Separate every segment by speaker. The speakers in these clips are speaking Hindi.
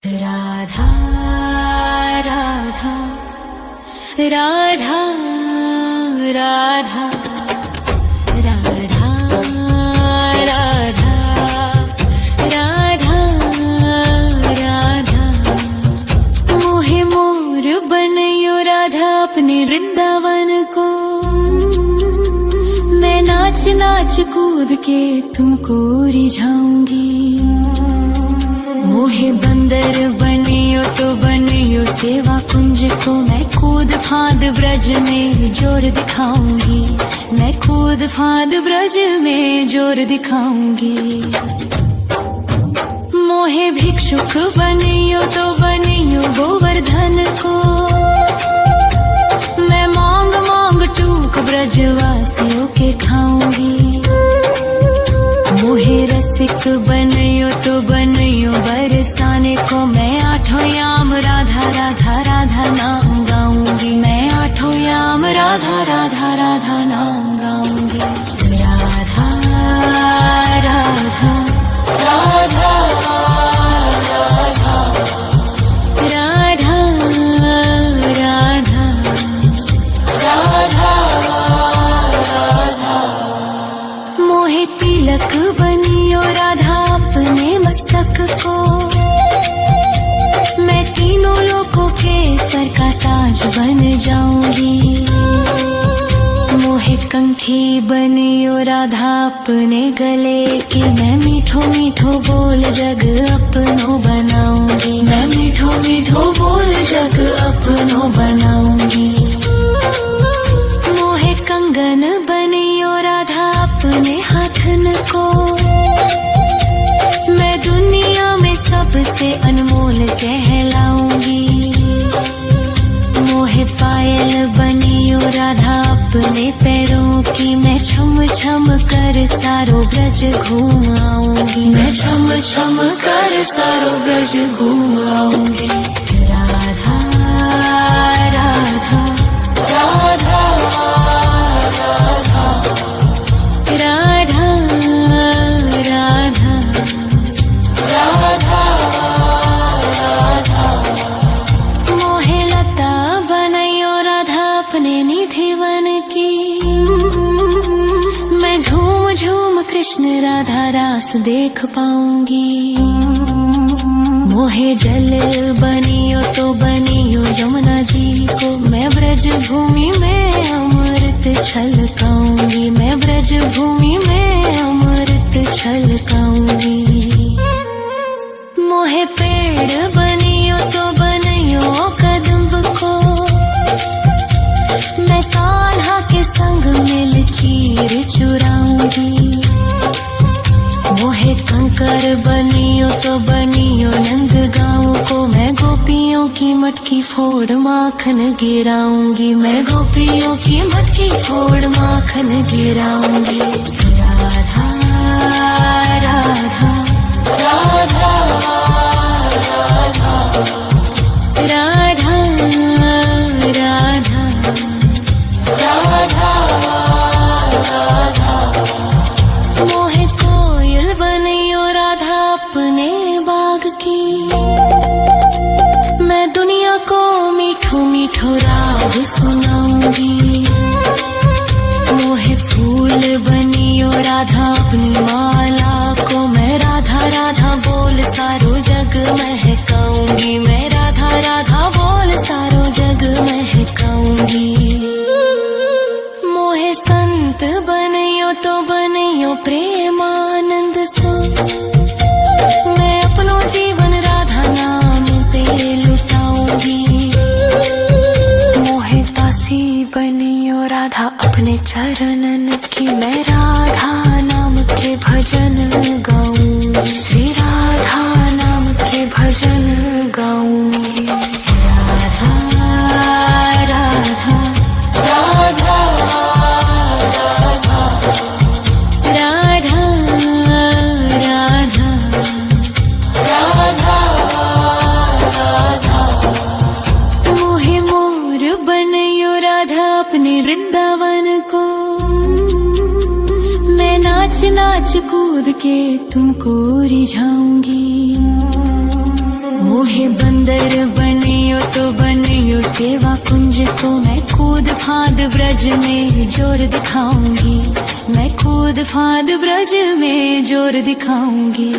Speaker 1: राधा राधा राधा राधा राधा राधा राधा राधा मोहे मोर बनयो राधा अपने वृंदावन को। मैं नाच नाच कूद के तुमको रिझाऊंगी। मोहे बंदर बनियो तो बनियो सेवा कुंज को। मैं कूद फांद ब्रज में जोर दिखाऊंगी। मैं कूद फांद ब्रज में जोर दिखाऊंगी। मोहे भिक्षुक बनियो तो बनियो गोवर्धन को। मैं मांग मांग टूक ब्रजवासियों के खाऊंगी। मोहे रसिक बनयो तो बनयो बरसाने को। मैं आठों याम राधा राधा राधा नाम गाऊंगी। मैं आठों याम राधा राधा राधा नाम गाऊंगी। राधा राधा राधा राधा राधा राधा मोहे तिलक बनियो राधा अपने मस्तक को। मैं तीनों लोगों के सर का ताज बन जाऊंगी। मोहे कंठी बनियो राधा अपने गले की। मैं मीठो मीठो बोल जग अपनो बनाऊंगी। मैं मीठो मीठो बोल जग अपनो बनाऊंगी। मोहे कंगन बनियो राधा अपने हाथन को। मैं दुनिया में सबसे अनमोल कहलाऊंगी। मोहे पायल बनियो राधा अपने पैरों की। मैं छम छम कर सारो ब्रज घूम आऊंगी। मैं छम छम कर सारो ब्रज घूम आऊंगी। राधा राधा राधा राधा राधा राधा राधा मोहे लता बनयो राधा अपने निधिवन की। मैं झूम झूम कृष्ण राधा रास देख पाऊंगी। मोहे जल बनियो तो बनियो यमुना जी को। मैं ब्रज भूमि में अमृत छलकाऊंगी। मैं ब्रज भूमि में अमृत छलकाऊंगी। मोहे पेड़ बनियो तो बनियो कदम्ब को। मैं कान्हा के संग मिल चीर चुराऊंगी। मोहे कंकर बनियो तो बनियो नंद गाँव को। मैं गोपियों की मटकी फोड़ माखन गिराऊंगी। मैं गोपियों की मटकी फोड़ माखन गिराऊंगी। राधा राधा राधा राधा राधा राधा राधा मोहे कोयल बनियो राधा अपने बाग की। मैं दुनिया को मीठो मीठो राग सुनाऊंगी। मोहे फूल बनियो राधा अपनी माला को। मैं राधा राधा बोल सारो जग महकाऊंगी। मैं राधा राधा बोल सारो जग महकाऊंगी। मोहे संत बनियो तो बनियो प्रेमानंद सो। मैं अपनो जीवन राधा नाम पे लुटाऊंगी। मोहे दासी बनियो राधा अपने चरणन की। मैं राधा नाम के भजन गाऊंगी। श्री राधा नाम के भजन गाऊंगी। राधा राधा राधा राधा राधा राधा राधा मोहे मोर बनयो राधा अपने वृंदावन को। मैं नाच नाच कूद के तुमको रिझाऊंगी। मोहे बंदर बनियो तो बनियो सेवा कुंज को मैं कूद फाद ब्रज में जोर दिखाऊंगी, मैं कूद फाद ब्रज में जोर दिखाऊंगी।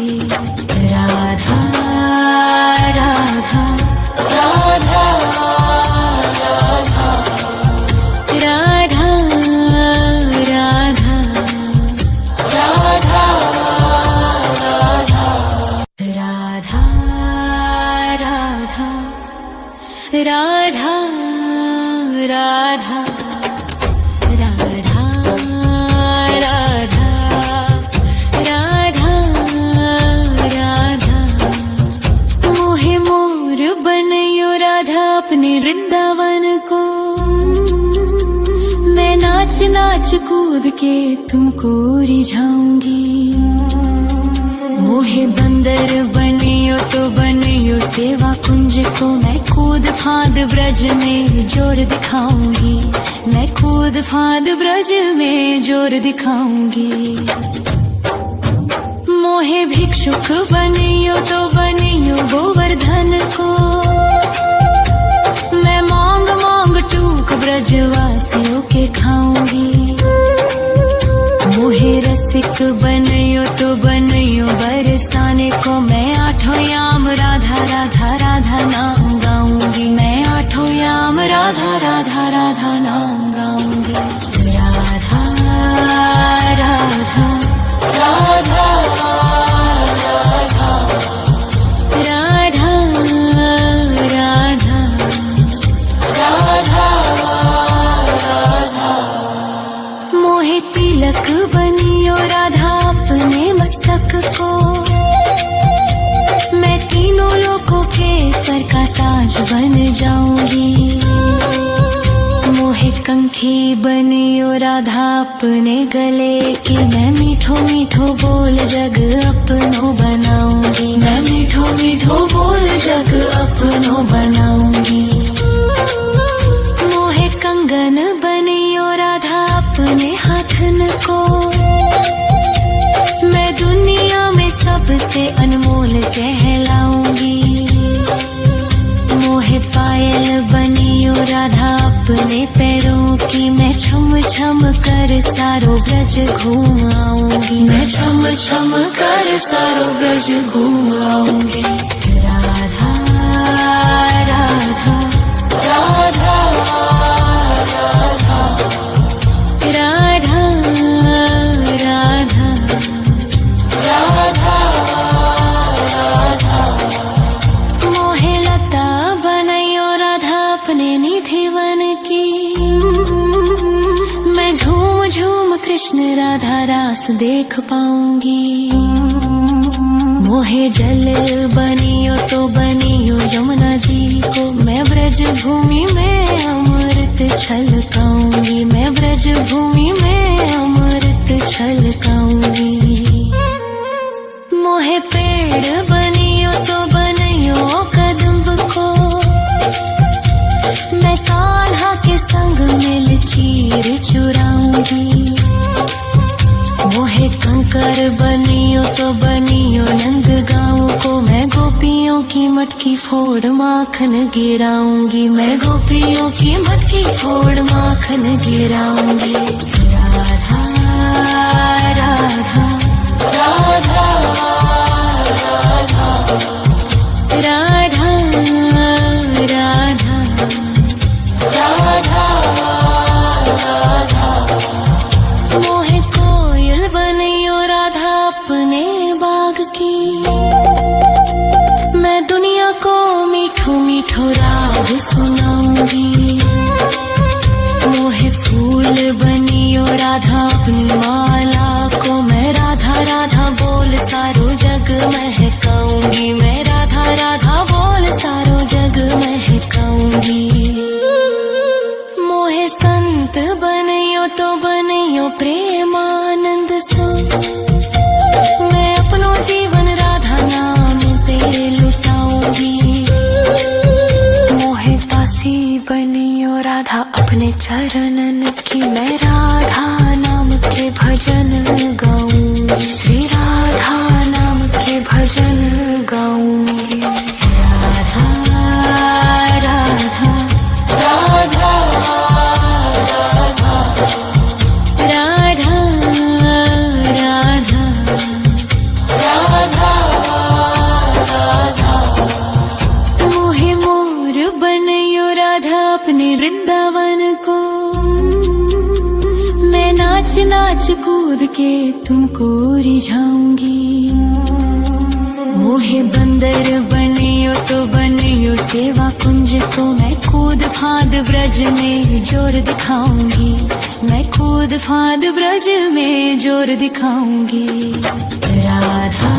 Speaker 1: राधा राधा राधा राधा राधा राधा राधा राधा राधा राधा राधा राधा राधा राधा मोहे मोर बनयो राधा अपने वृंदावन को, मैं नाच नाच कूद के तुमको रिझाऊंगी। मोहे बंदर बनियो तो बनियो सेवा कुंज को मैं कूद फाद ब्रज में जोर दिखाऊंगी, मैं कूद फाद ब्रज में जोर दिखाऊंगी। मोहे भिक्षुक बनियो तो बनियो गोवर्धन को, मैं मांग मांग टूक ब्रजवासियों के खाऊंगी। मोहे रसिक बनियो तो बनियो बरसाने को, मैं आठों याम राधा राधा राधा नाम गाऊंगी, मैं आठों याम राधा राधा राधा नाम गाऊंगी। राधा राधा राधा राधा राधा राधा राधा मोहे तिलक बनियो राधा अपने मस्तक को, मैं तीनों लोगों के सर का ताज बन जाऊंगी। मोहे कंठी बनियो राधा अपने गले की, मैं मीठो मीठो बोल जग अपनो बनाऊंगी, मैं मीठो मीठो बोल जग अपनो बनाऊंगी। मोहे कंगन बनियो राधा अपने हाथन को, मैं दुनिया में सबसे अनमोल कहलाऊंगी। मोहे पायल बनियो राधा अपने पैरों की, मैं छम छम कर सारो ब्रज घूम आऊंगी, मैं छम छम कर सारो ब्रज घूम आऊंगी। राधा राधा राधा राधा राधा राधा राधा राधा मोहे लता बनयो राधा अपने निधिवन की, मैं झूम झूम कृष्ण राधा रास देख पाऊंगी। मोहे जल बनियो तो बनियो यमुना जी को, मैं ब्रज भूमि में अमृत छलकाऊंगी, मैं ब्रज भूमि में अमृत छलकाऊंगी। मोहे पेड़ बनियो तो बनियो कदम्ब को, मैं कान्हा के संग मिल चीर चुराऊंगी। मोहे कंकर बनियो तो बनियो नंद गाँव को, मैं गोपियों की मटकी फोड़ माखन गिराऊंगी, मैं गोपियों की मटकी फोड़ माखन गिराऊंगी। राधा राधा राधा राधा राधा राधा राधा राधा मोहे कोयल बनियो राधा अपने बाग की, मैं दुनिया को मीठो मीठो राग सुनाऊंगी। मोहे फूल बनियो राधा अपनी माला को, मैं राधा राधा बोल सारो जग महकाऊंगी, मैं राधा राधा बोल सारो जग महकाऊंगी। मोहे संत बनियो तो बनियो प्रेमानंद सो, मैं अपनो जीवन राधा नाम पे लुटाऊंगी। मोहे दासी बनियो राधा अपने चरणन की, मैं राधा नाम के भजन गाऊंगी, श्री राधा नाम के भजन गाऊंगी। राधा वृंदावन को। मैं नाच नाच कूद के तुमको रिझाऊंगी। मोहे बंदर बनियो तो बनियो सेवा कुंज को। मैं कूद फांद ब्रज में जोर दिखाऊंगी। मैं कूद फांद ब्रज में जोर दिखाऊंगी। राधा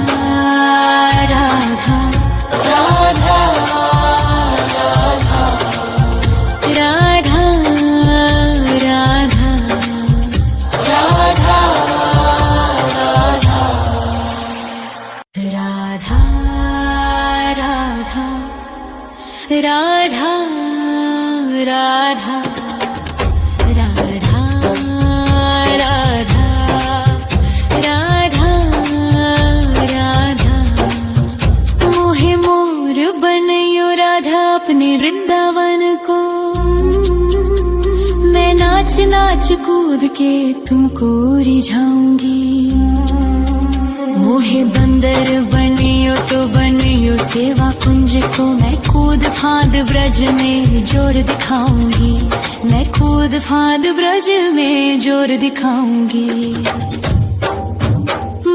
Speaker 1: राधा राधा राधा राधा राधा राधा राधा राधा राधा राधा राधा राधा मोहे मोर बनयो राधा अपने वृंदावन को। मैं नाच नाच कूद के तुमको रिझाऊंगी। मोहे बंदर बनियो तो बनियो सेवा कुंज को। मैं कूद फांद ब्रज में जोर दिखाऊंगी। मैं कूद फांद ब्रज में जोर दिखाऊंगी।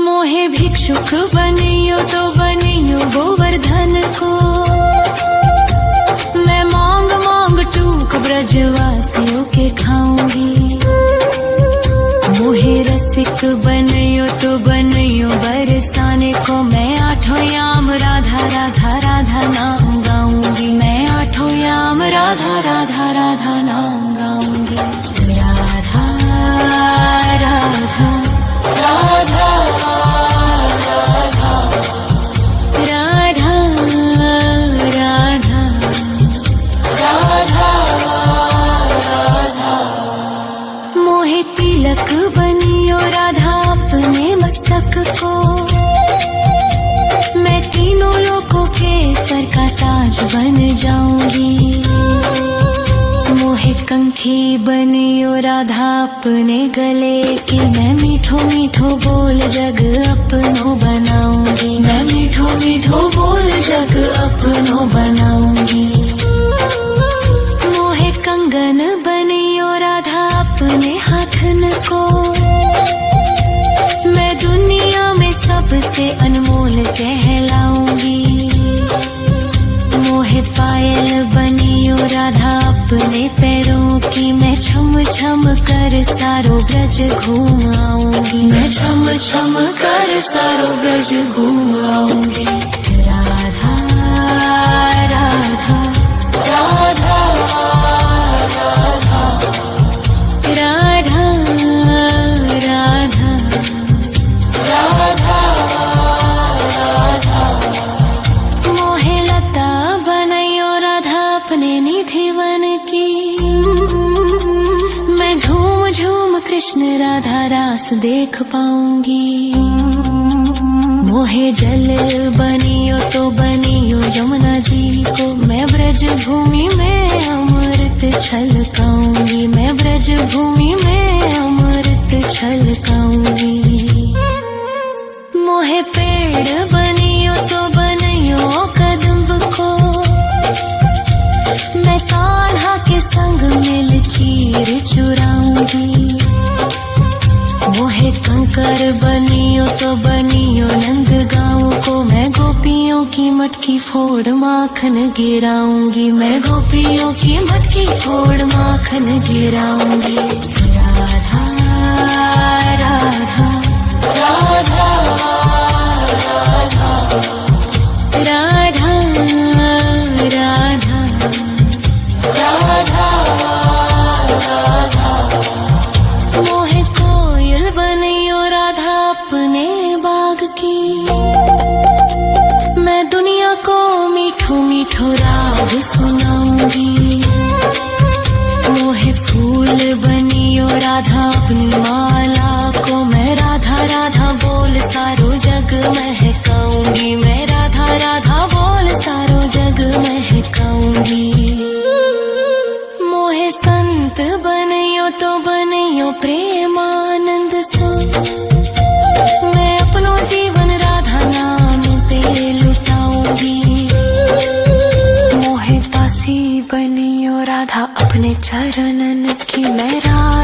Speaker 1: मोहे भिक्षुक बनियो तो बनियो गोवर्धन को। मैं मांग मांग टूक ब्रजवासियों के खाऊंगी। मोहे रसिक बनियो तो बनियो बरसाने को। मैं आठों याम राधा राधा राधा नाम गाऊंगी। मैं आठों याम राधा राधा राधा नाम गाऊंगी। राधा राधा राधा राधा राधा राधा मोहे तिलक बनियो राधा अपने मस्तक को। मैं तीनों लोगों के सर का ताज बन जाऊंगी। मोहे कंठी बनियो राधा अपने गले की। मैं मीठो मीठो बोल जग अपनो बनाऊंगी। मैं मीठो मीठो बोल जग अपनो बनाऊंगी। मोहे कंगन बनियो राधा अपने हाथन को। मैं दुनिया में सबसे अनमोल कहलाऊंगी। मोहे पायल बनियो राधा अपने पैरों की। मैं छम छम कर सारो ब्रज घूम आऊंगी। मैं छम छम कर सारो ब्रज घूम आऊंगी। राधा राधा राधा राधा राधा राधा राधा मोहे लता बनायो राधा अपने निधिवन की। मैं झूम झूम कृष्ण राधा रास देख पाऊंगी। मोहे जल बनियो तो बनियो यमुना जी को। मैं ब्रज भूमि में अमृत छलकाऊंगी। मैं ब्रज भूमि में अमृत छलकाऊंगी। मोहे पेड़ बनियो तो बनियो कदम्ब को। मैं कान्हा के संग मिल चीर चुराऊंगी। मोहे कंकर बनियो तो बनियो नंद गाँव को। मैं गोपियों की मटकी फोड़ माखन गिराऊंगी। मैं गोपियों की मटकी फोड़ माखन गिराऊंगी। राधा राधा राधा राधा राधा राधा राधा मोहे कोयल बनियो राधा अपने बाग की। मैं दुनिया को मीठो मीठो राग सुनाऊंगी। मोहे फूल बनियो राधा अपनी माला को। मैं राधा राधा बोल सारो जग महकाऊंगी। मैं राधा राधा बोल सारो जग महकाऊंगी। मोहे संत बनियो तो बनियो प्रेमानंद सो। मैं अपनो जीवन राधा नाम पे लुटाऊंगी। मोहे दासी बनियो राधा अपने राधा रनन की मैं राधा